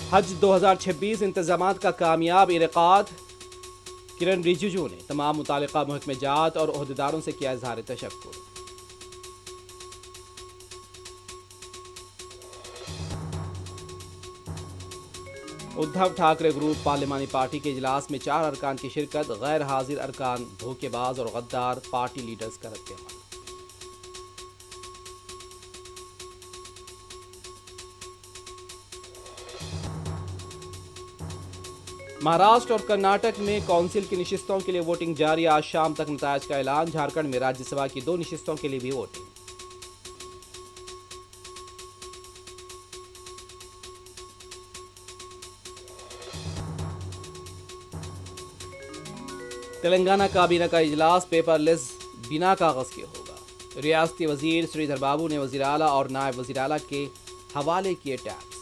हज 2026 इंतजामात का कामयाब इनेकाद। किरण रिजिजू ने तमाम मुतालिका महकमे जात और ओहदेदारों से किया इजहार तशक्कुर। उद्धव ठाकरे ग्रुप पार्लिमानी पार्टी के इजलास में 4 अरकान की शिरकत। गैर हाजिर अरकान धोखेबाज और गद्दार, पार्टी लीडर्स का रद्द-ए-अमल। महाराष्ट्र और कर्नाटक में काउंसिल की निशिस्तों के लिए वोटिंग जारी। आज शाम तक नतायज का ऐलान। झारखंड में राज्यसभा की 2 निशिस्तों के लिए भी वोटिंग। तेलंगाना काबीना का इजलास पेपरलेस बिना कागज के होगा। रियासती वजीर श्रीधर बाबू ने वजीर आला और नायब वजीर आला के हवाले किए टैक्स।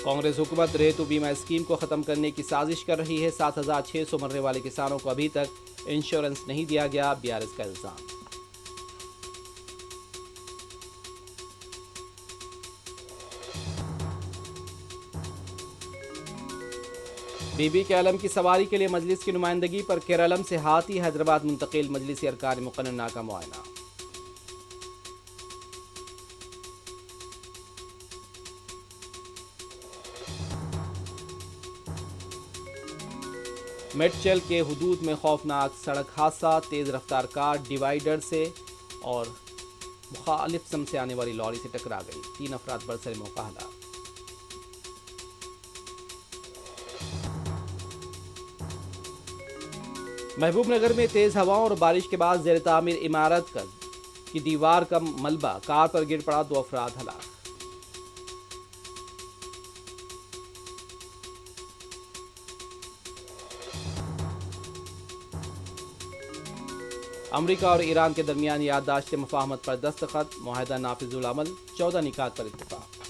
कांग्रेस हुकूमत रेतु बीमा स्कीम को खत्म करने की साजिश कर रही है। 7,600 मरने वाले किसानों को अभी तक इंश्योरेंस नहीं दिया गया, बीआरएस का इल्जाम। बीबी के आलम की सवारी के लिए मजलिस की नुमाइंदगी पर केरलम से हाथी हैदराबाद मुंतकिल। मजलिसी अरकान मुकन्नना का मुआयना। मेडचल के हुदूद में खौफनाक सड़क हादसा। तेज रफ्तार कार डिवाइडर से और मुखालिफ सम से आने वाली लॉरी से टकरा गई। 3 अफराद बरसर मौका हलाक। महबूबनगर में तेज हवाओं और बारिश के बाद जेर तामीर इमारत की दीवार का मलबा कार पर गिर पड़ा। 2 अफराद हलाक। अमेरिका और ईरान के दरमियान याददाश्त मफाहमत पर दस्तखत। मुआहदा नाफिजुल अमल। 14 निकात पर इत्तेफाक।